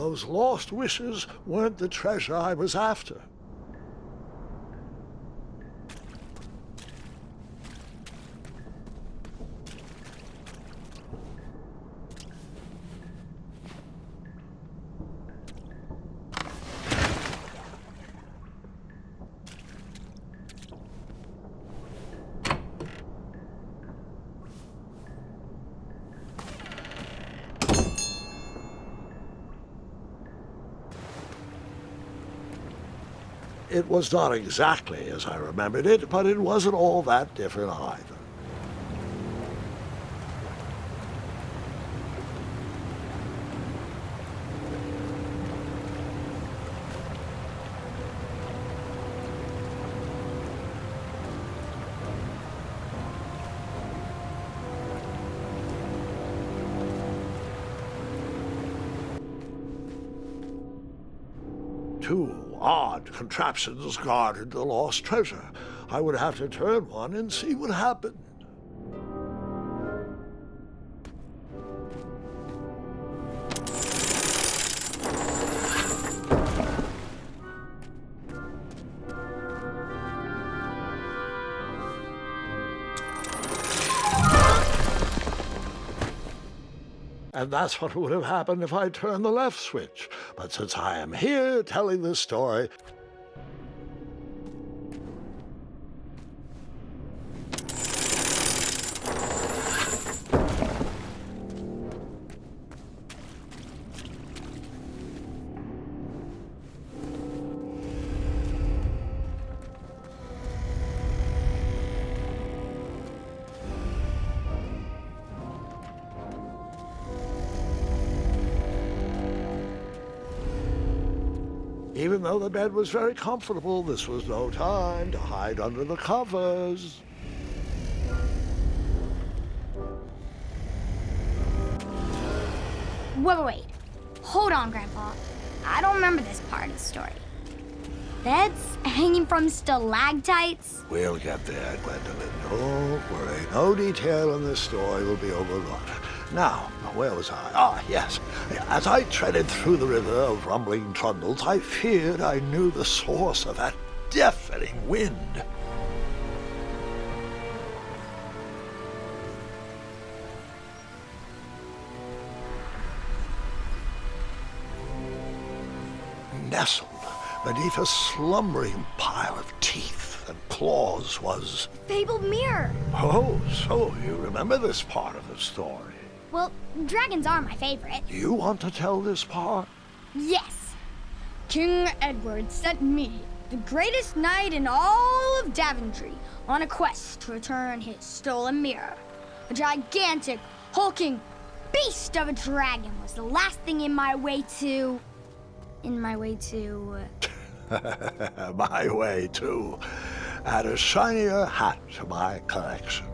Those lost wishes weren't the treasure I was after. It was not exactly as I remembered it, but it wasn't all that different either. Two odd contraptions guarded the lost treasure. I would have to turn one and see what happened. And that's what would have happened if I turned the left switch. But since I am here telling this story, even though the bed was very comfortable, this was no time to hide under the covers. Wait. Hold on, Grandpa. I don't remember this part of the story. Beds hanging from stalactites? We'll get there, Gwendolyn. Don't worry. No detail in this story will be overlooked. Now, where was I? Ah, yes. As I treaded through the river of rumbling trundles, I feared I knew the source of that deafening wind. Nestled beneath a slumbering pile of teeth and claws was... Fabled mirror. Oh, so you remember this part of the story. Well, dragons are my favorite. You want to tell this part? Yes. King Edward sent me, the greatest knight in all of Daventry, on a quest to return his stolen mirror. A gigantic, hulking beast of a dragon was the last thing in my way to... My way to add a shinier hat to my collection.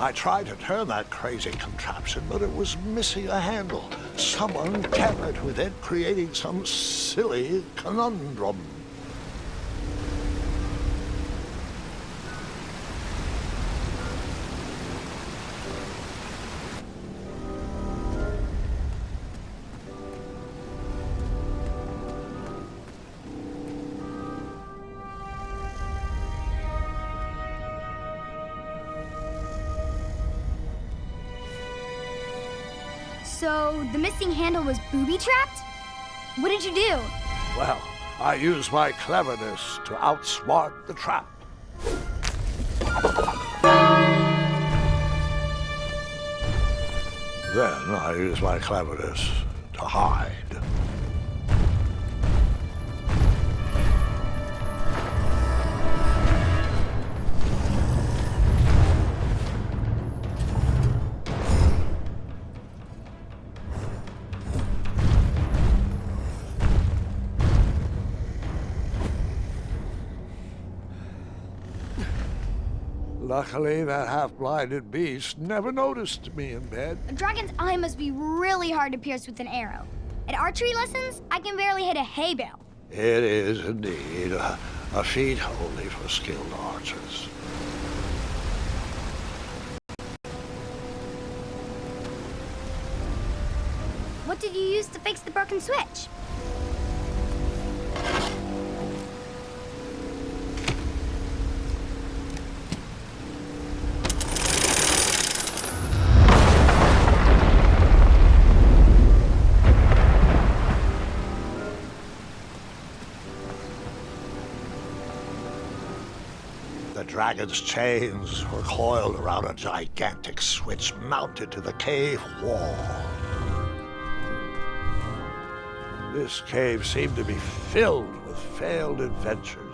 I tried to turn that crazy contraption, but it was missing a handle. Someone tampered with it, creating some silly conundrum. So, the missing handle was booby-trapped? What did you do? Well, I used my cleverness to outsmart the trap. Then I used my cleverness to hide. Luckily, that half-blinded beast never noticed me in bed. A dragon's eye must be really hard to pierce with an arrow. At archery lessons, I can barely hit a hay bale. It is indeed a feat only for skilled archers. What did you use to fix the broken switch? The dragon's chains were coiled around a gigantic switch mounted to the cave wall. This cave seemed to be filled with failed adventures.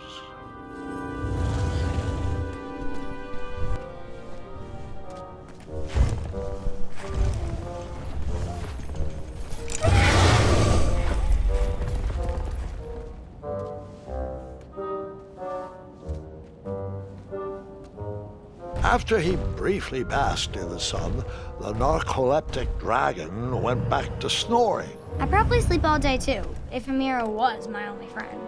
After he briefly basked in the sun, the narcoleptic dragon went back to snoring. I'd probably sleep all day too, if Amira was my only friend.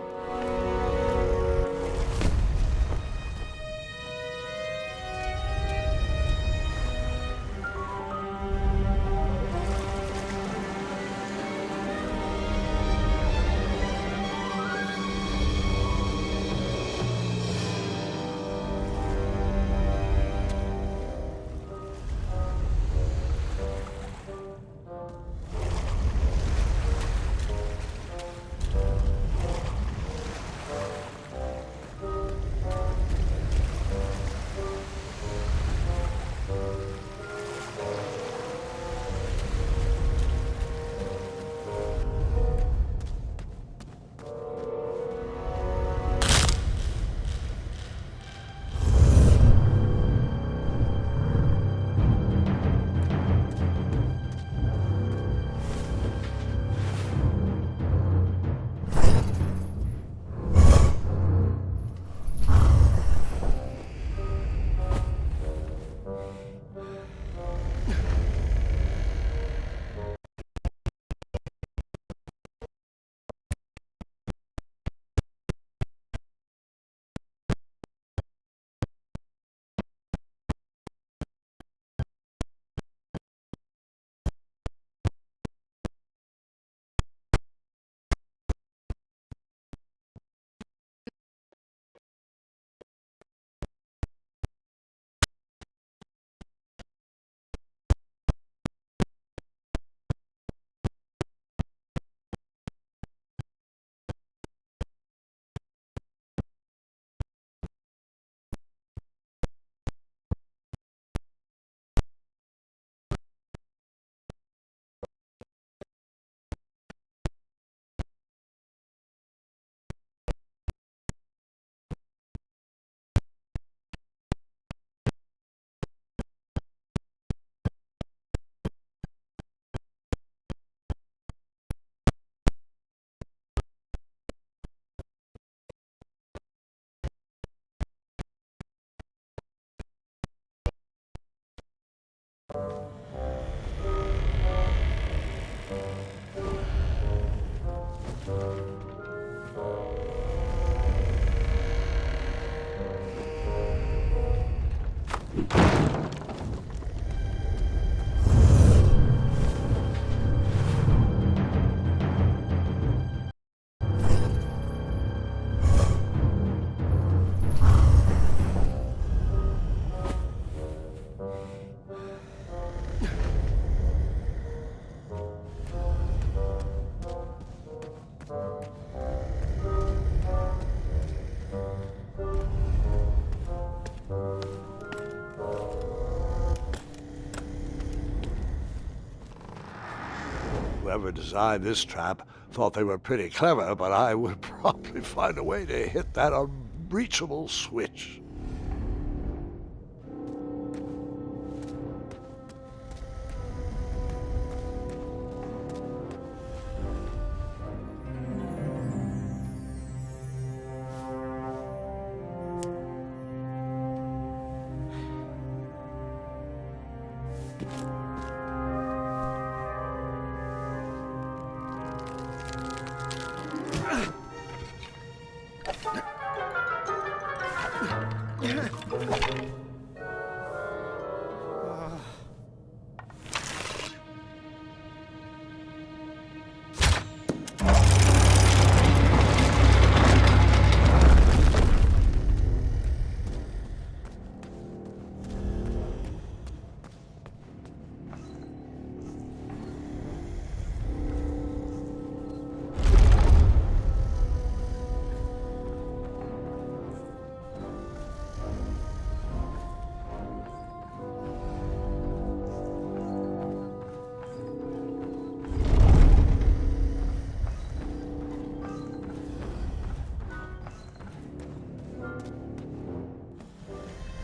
Whoever designed this trap thought they were pretty clever, but I would probably find a way to hit that unreachable switch.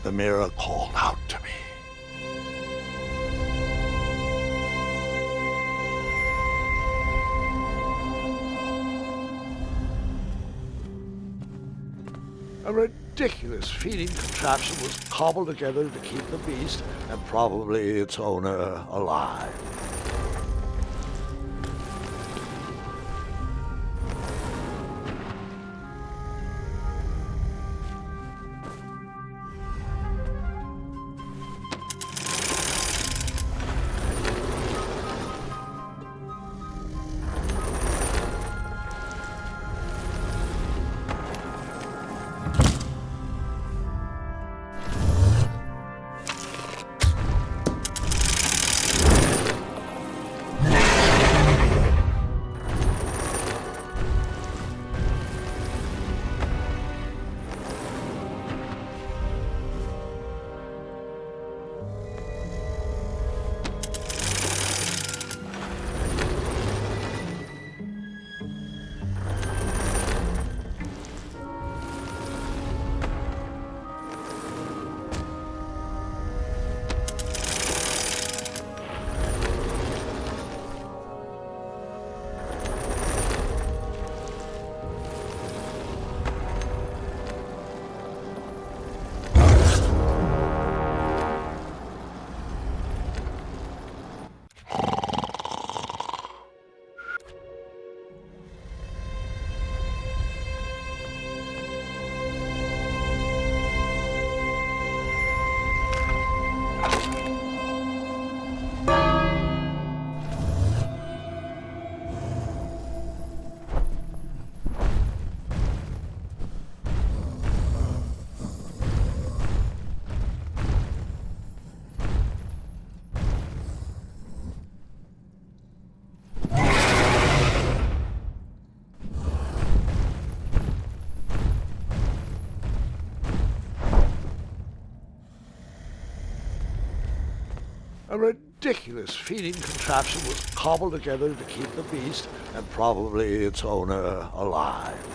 The mirror called out to me. A ridiculous feeding contraption was cobbled together to keep the beast and probably its owner alive. A ridiculous feeding contraption was cobbled together to keep the beast and probably its owner alive.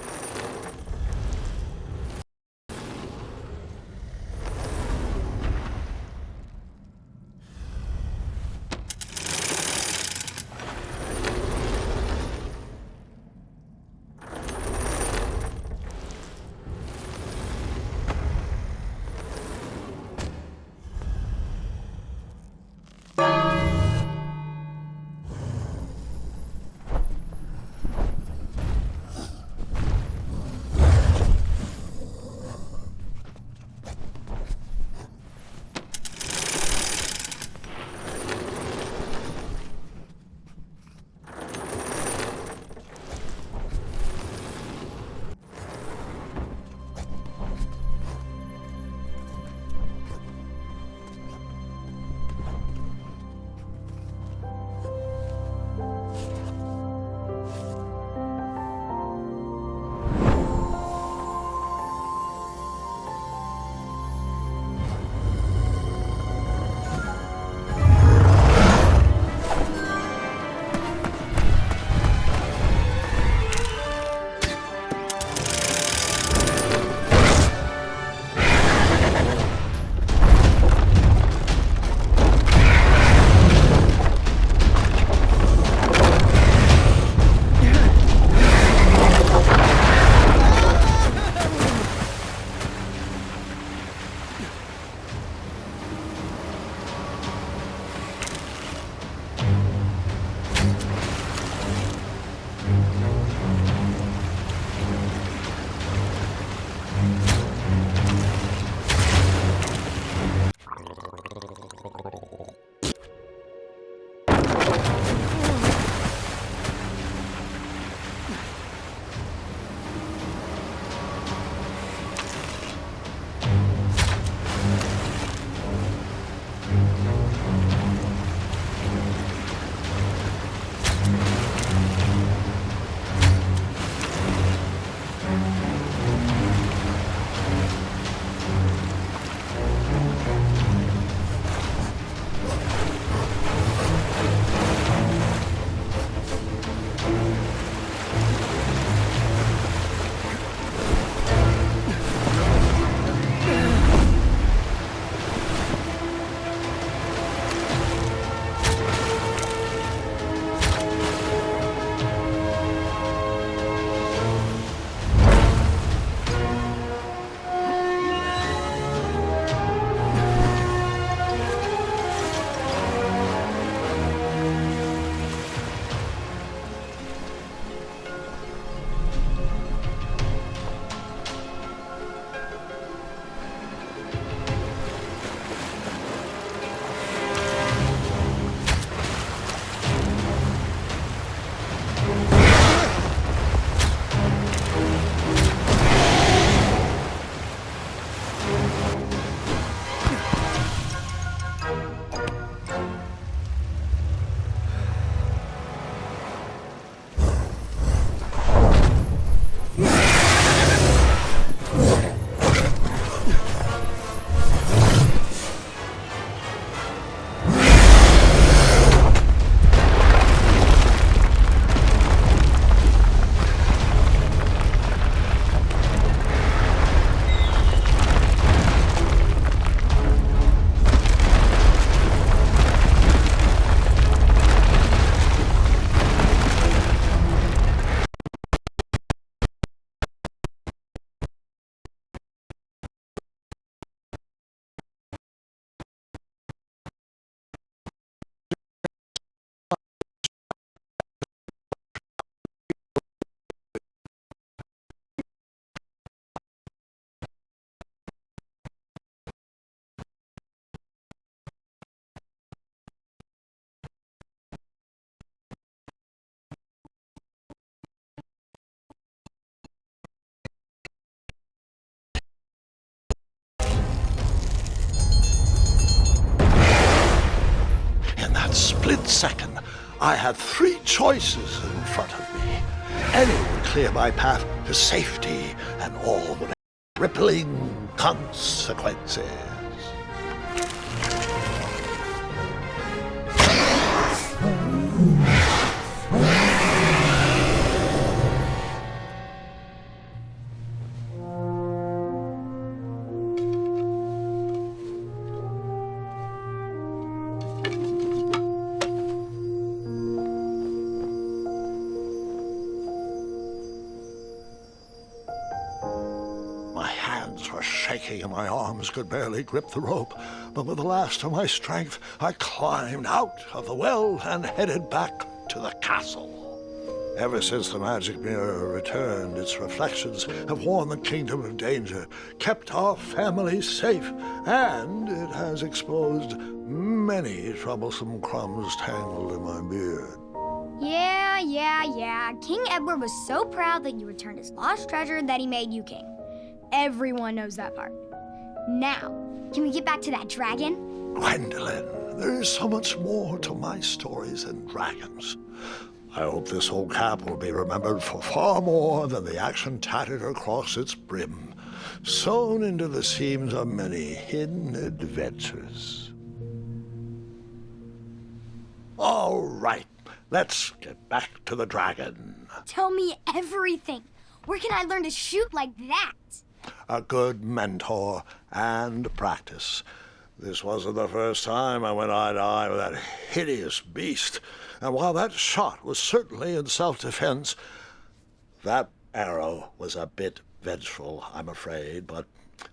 split second, I had three choices in front of me. Any would clear my path to safety, and all would have rippling consequences. My hands were shaking and my arms could barely grip the rope, but with the last of my strength, I climbed out of the well and headed back to the castle. Ever since the magic mirror returned, its reflections have warned the kingdom of danger, kept our family safe, and it has exposed many troublesome crumbs tangled in my beard. Yeah. King Edward was so proud that you returned his lost treasure that he made you king. Everyone knows that part. Now, can we get back to that dragon? Gwendolyn, there is so much more to my stories than dragons. I hope this old cap will be remembered for far more than the action tattered across its brim, sewn into the seams of many hidden adventures. All right, let's get back to the dragon. Tell me everything. Where can I learn to shoot like that? A good mentor and practice. This wasn't the first time I went eye to eye with that hideous beast, and while that shot was certainly in self-defense, that arrow was a bit vengeful, I'm afraid, but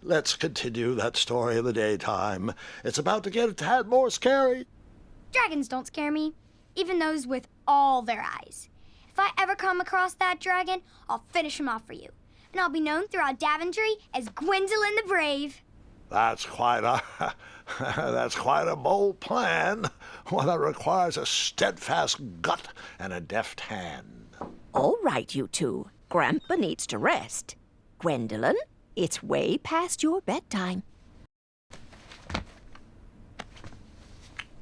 let's continue that story in the daytime. It's about to get a tad more scary. Dragons don't scare me, even those with all their eyes. If I ever come across that dragon, I'll finish him off for you. And I'll be known throughout Daventry as Gwendolyn the Brave. That's quite a bold plan, one that requires a steadfast gut and a deft hand. All right, you two. Grandpa needs to rest. Gwendolyn, it's way past your bedtime.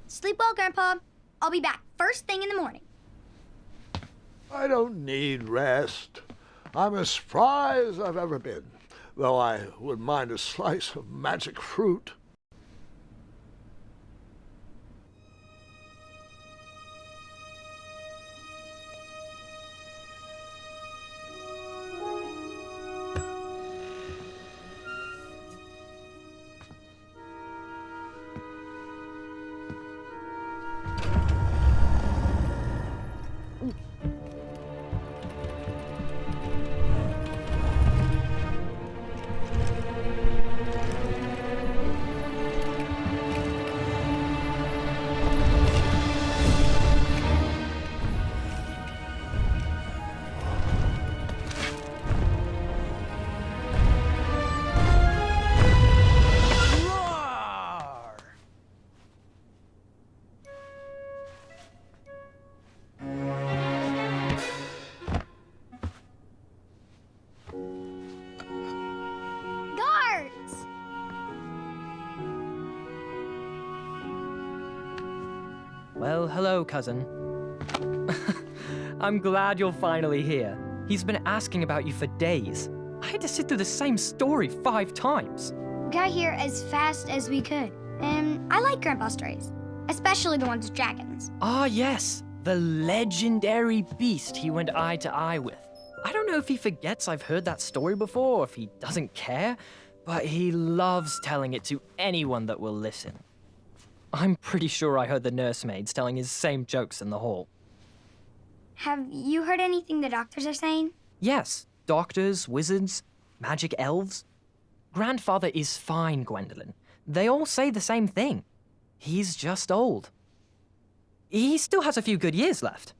Sleep well, Grandpa. I'll be back first thing in the morning. I don't need rest. I'm as spry as I've ever been, though I wouldn't mind a slice of magic fruit. Guards! Well, hello, cousin. I'm glad you're finally here. He's been asking about you for days. I had to sit through the same story 5 times. Got here as fast as we could. And I like Grandpa's stories, especially the ones with dragons. Ah, yes, the legendary beast he went eye to eye with. I don't know if he forgets I've heard that story before or if he doesn't care, but he loves telling it to anyone that will listen. I'm pretty sure I heard the nursemaids telling his same jokes in the hall. Have you heard anything the doctors are saying? Yes, doctors, wizards, magic elves. Grandfather is fine, Gwendolyn. They all say the same thing. He's just old. He still has a few good years left.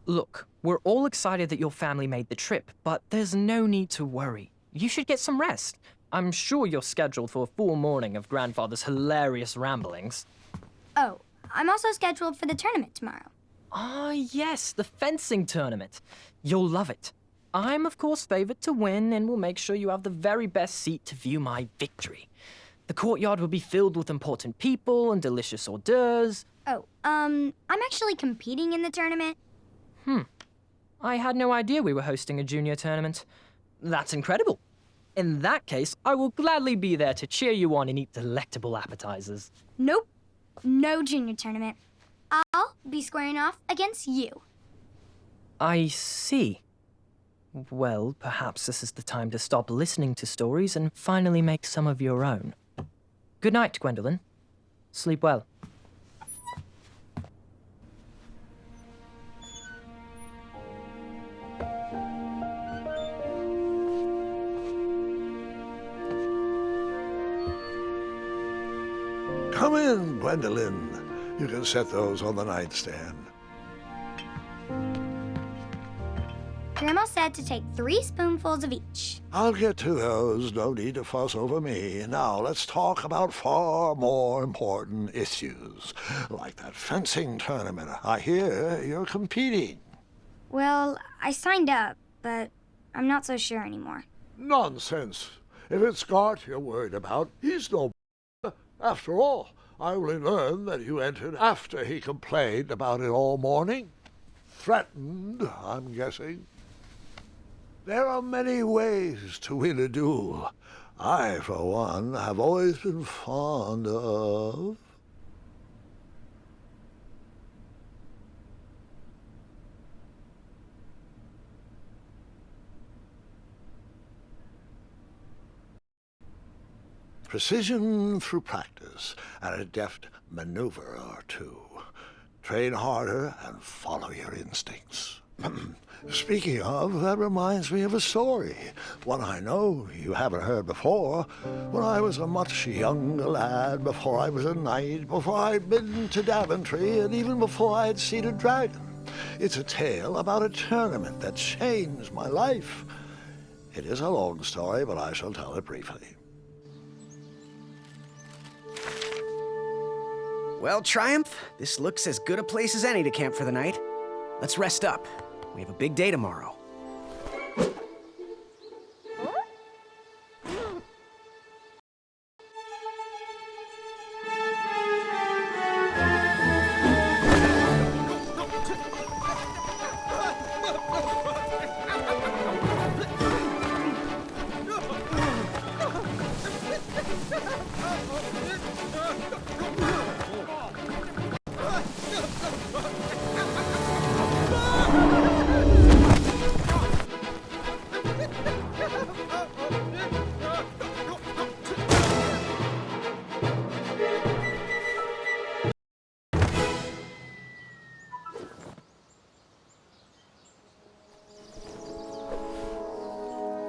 Look, we're all excited that your family made the trip, but there's no need to worry. You should get some rest. I'm sure you're scheduled for a full morning of Grandfather's hilarious ramblings. Oh, I'm also scheduled for the tournament tomorrow. Ah, yes, the fencing tournament. You'll love it. I'm, of course, favored to win and will make sure you have the very best seat to view my victory. The courtyard will be filled with important people and delicious hors d'oeuvres. Oh, I'm actually competing in the tournament. I had no idea we were hosting a junior tournament. That's incredible. In that case, I will gladly be there to cheer you on and eat delectable appetizers. Nope, no junior tournament. I'll be squaring off against you. I see. Well, perhaps this is the time to stop listening to stories and finally make some of your own. Good night, Gwendolyn. Sleep well. Come in, Gwendolyn. You can set those on the nightstand. Grandma said to take 3 spoonfuls of each. I'll get to those. No need to fuss over me. Now let's talk about far more important issues, like that fencing tournament. I hear you're competing. Well, I signed up, but I'm not so sure anymore. Nonsense. If it's Scott you're worried about, he's no. After all, I only learned that you entered after he complained about it all morning. Threatened, I'm guessing. There are many ways to win a duel. I, for one, have always been fond of... precision through practice and a deft maneuver or two. Train harder and follow your instincts. Speaking of, that reminds me of a story, one I know you haven't heard before. When I was a much younger lad, before I was a knight, before I'd been to Daventry, and even before I'd seen a dragon. It's a tale about a tournament that changed my life. It is a long story, but I shall tell it briefly. Well, Triumph, this looks as good a place as any to camp for the night. Let's rest up. We have a big day tomorrow.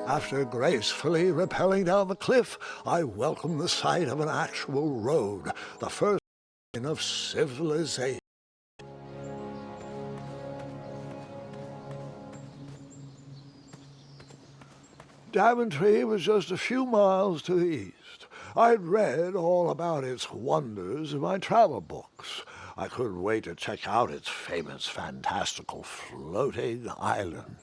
After gracefully rappelling down the cliff, I welcomed the sight of an actual road, the first sign of civilization. Daventry was just a few miles to the east. I'd read all about its wonders in my travel books. I couldn't wait to check out its famous, fantastical floating island.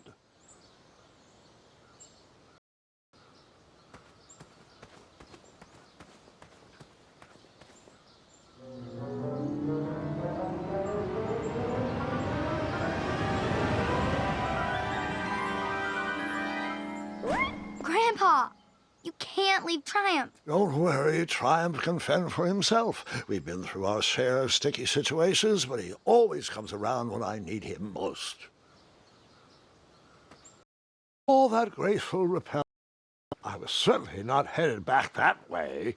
Grandpa, you can't leave Triumph. Don't worry, Triumph can fend for himself. We've been through our share of sticky situations, but he always comes around when I need him most. All that graceful rappel, I was certainly not headed back that way.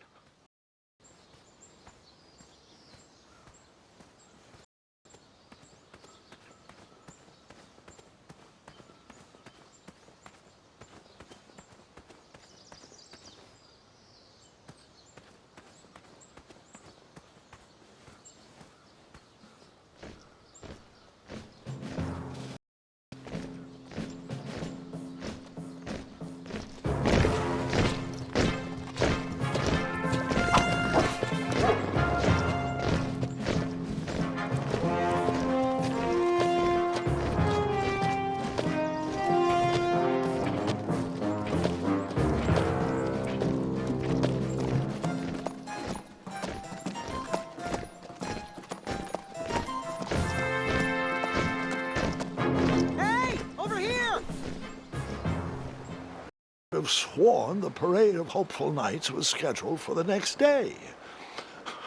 have sworn the parade of hopeful knights was scheduled for the next day.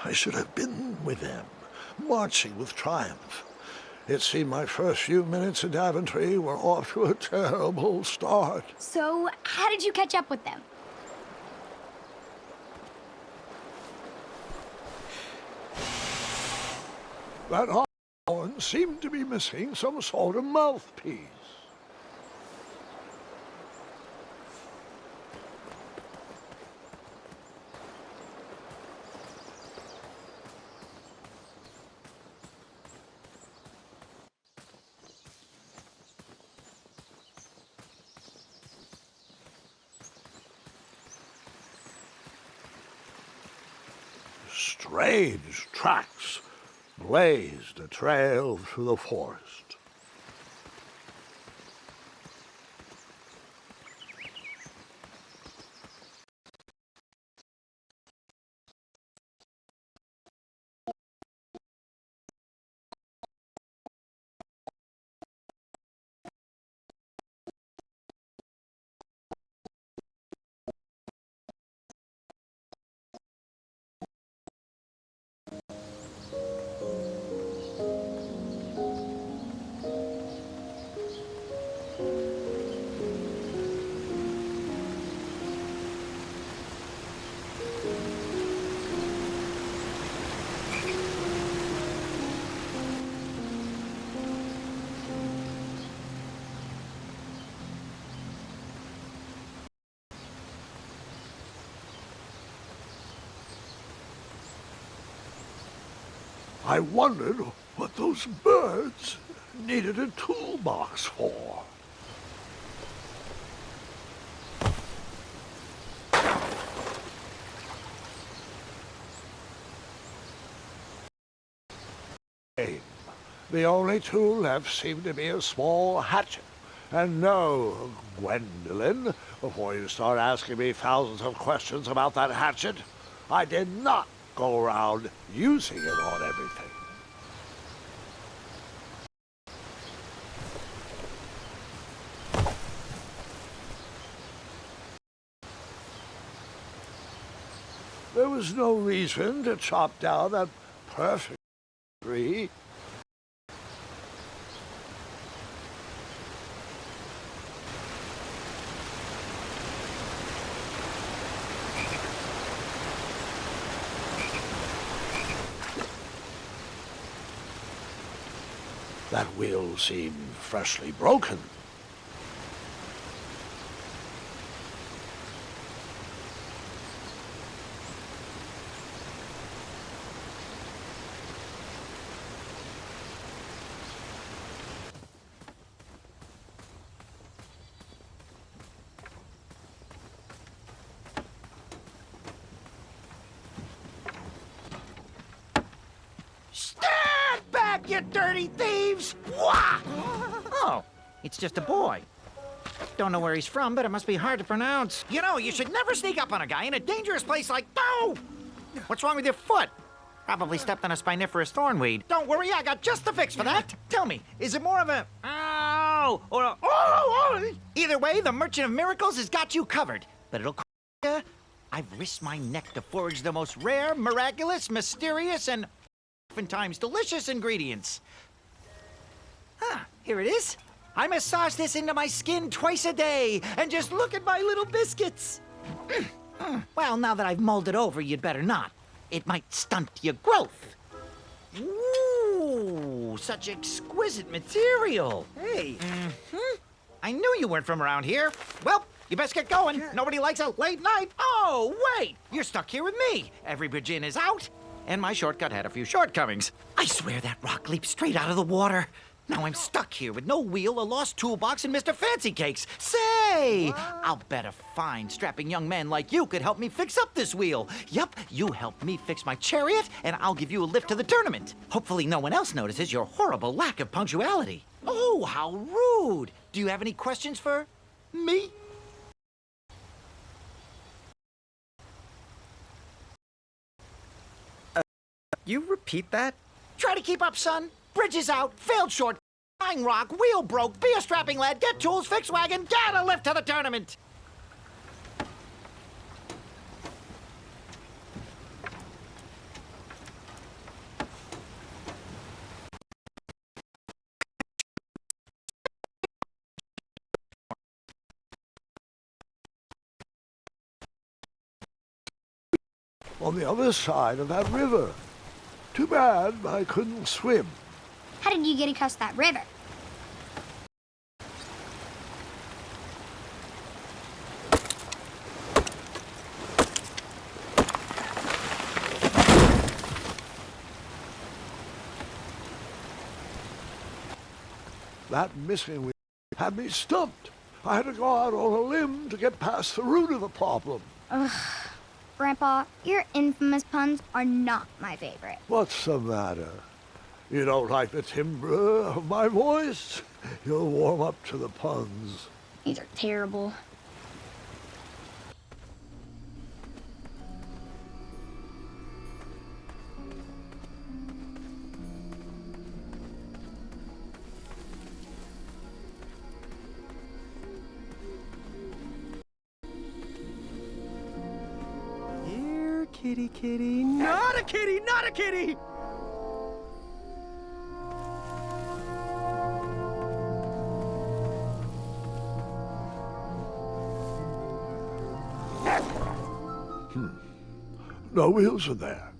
I should have been with them, marching with triumph. It seemed my first few minutes in Daventry were off to a terrible start. So, how did you catch up with them? That horn seemed to be missing some sort of mouthpiece. Strange tracks blazed a trail through the forest. I wondered what those birds needed a toolbox for. The only tool left seemed to be a small hatchet. And no, Gwendolyn, before you start asking me thousands of questions about that hatchet, I did not go around using it on everything. There was no reason to chop down that perfect tree. That wheel seemed freshly broken. Stand back, you dirty thieves! Wah! Oh, it's just a boy. Don't know where he's from, but it must be hard to pronounce. You know, you should never sneak up on a guy in a dangerous place like... No! What's wrong with your foot? Probably stepped on a spiniferous thornweed. Don't worry, I got just the fix for that. Tell me, is it more of a... Ow! Or a... Oh! Either way, the Merchant of Miracles has got you covered. But it'll... I've risked my neck to forge the most rare, miraculous, mysterious, and... oftentimes delicious ingredients. Here it is. I massage this into my skin twice a day, and just look at my little biscuits. Well, now that I've mulled it over, you'd better not. It might stunt your growth. Ooh, such exquisite material. Hey. I knew you weren't from around here. Well, you best get going. Nobody likes a late night. Oh, wait. You're stuck here with me. Every bridge in is out. And my shortcut had a few shortcomings. I swear that rock leaped straight out of the water. Now I'm stuck here with no wheel, a lost toolbox, and Mr. Fancy Cakes. Say, I'll bet a fine, strapping young man like you could help me fix up this wheel. Yup, you help me fix my chariot, and I'll give you a lift to the tournament. Hopefully no one else notices your horrible lack of punctuality. Oh, how rude. Do you have any questions for me? You repeat that? Try to keep up, son. Bridge is out, failed short, flying rock, wheel broke, be a strapping lad, get tools, fix wagon, get a lift to the tournament. on the other side of that river. Too bad I couldn't swim. How did you get across that river? That missing wheel had me stumped. I had to go out on a limb to get past the root of the problem. Grandpa, your infamous puns are not my favorite. What's the matter? You don't like the timbre of my voice? You'll warm up to the puns. These are terrible. Here, kitty, kitty. Not a kitty, not a kitty! No wheels are there.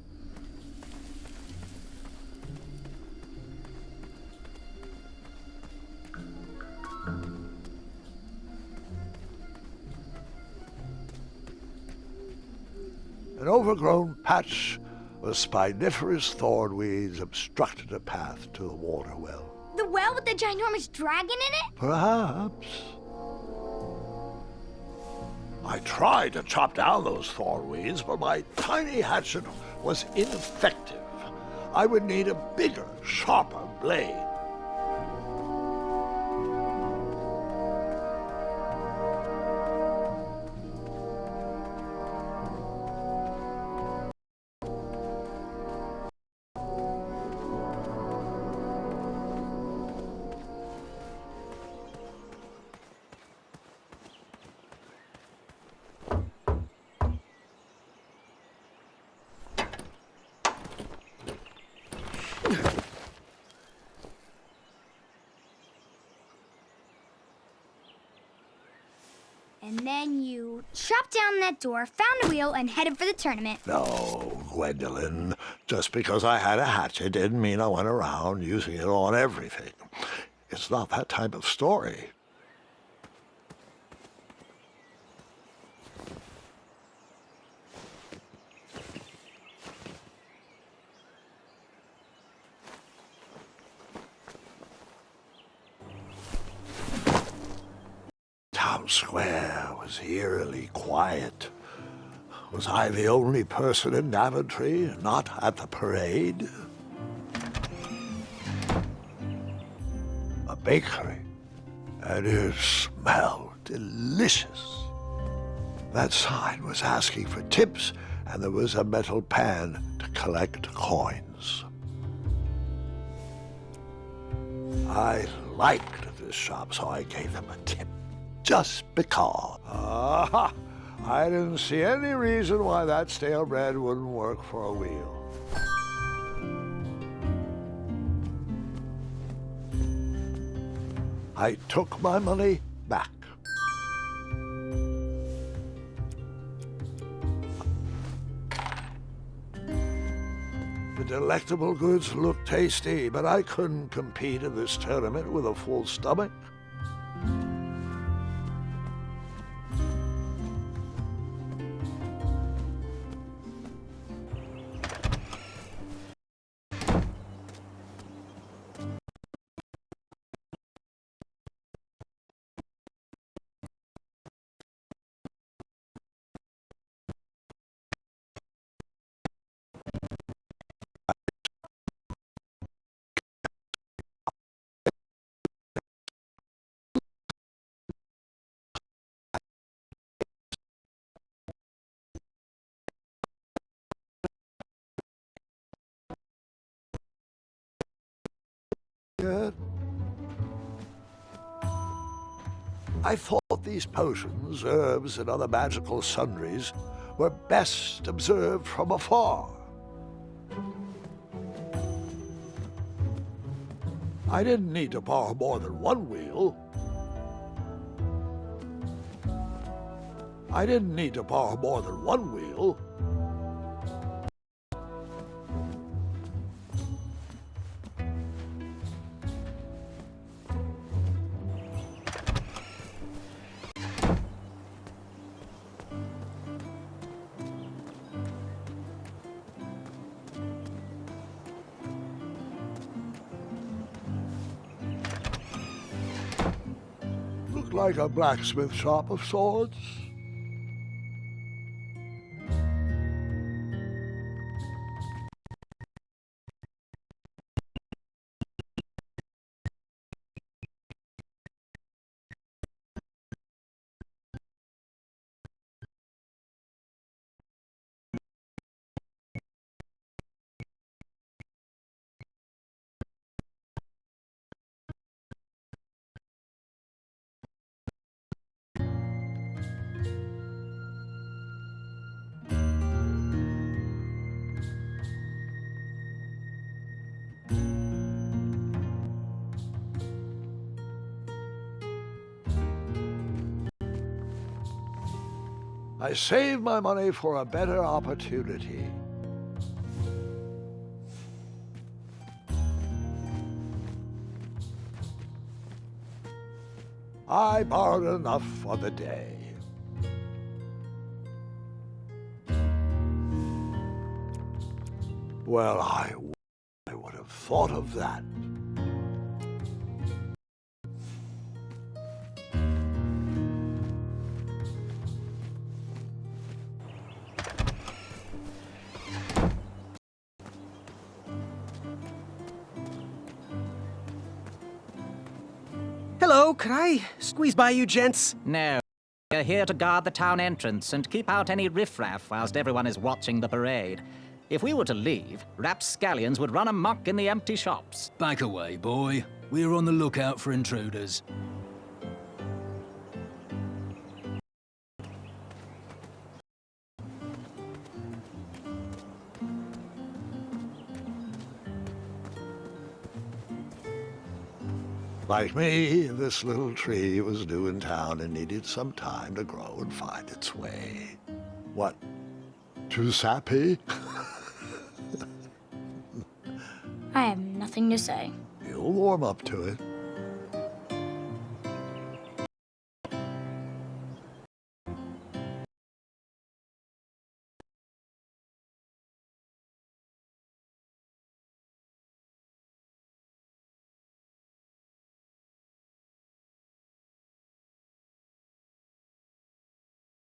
An overgrown patch of spiniferous thornweeds obstructed a path to the water well. The well with the ginormous dragon in it? Perhaps. I tried to chop down those thornweeds, but my tiny hatchet was ineffective. I would need a bigger, sharper blade. And then you chopped down that door, found a wheel, and headed for the tournament. No, Gwendolyn. Just because I had a hatchet didn't mean I went around using it on everything. It's not that type of story. Town Square was eerily quiet. Was I the only person in Daventry not at the parade? A bakery, and it smelled delicious. That sign was asking for tips, and there was a metal pan to collect coins. I liked this shop, so I gave them a tip. Just because. Aha! I didn't see any reason why that stale bread wouldn't work for a wheel. I took my money back. The delectable goods looked tasty, but I couldn't compete in this tournament with a full stomach. I thought these potions, herbs, and other magical sundries were best observed from afar. I didn't need to borrow more than one wheel. I didn't need to borrow more than one wheel. like a blacksmith shop of sorts. I saved my money for a better opportunity. I borrowed enough for the day. Well, I would have thought of that. Hello, could I squeeze by you gents? No. We're here to guard the town entrance and keep out any riffraff whilst everyone is watching the parade. If we were to leave, rapscallions would run amok in the empty shops. Back away, boy. We're on the lookout for intruders. Like me, this little tree was new in town and needed some time to grow and find its way. What? Too sappy? I have nothing to say. You'll warm up to it.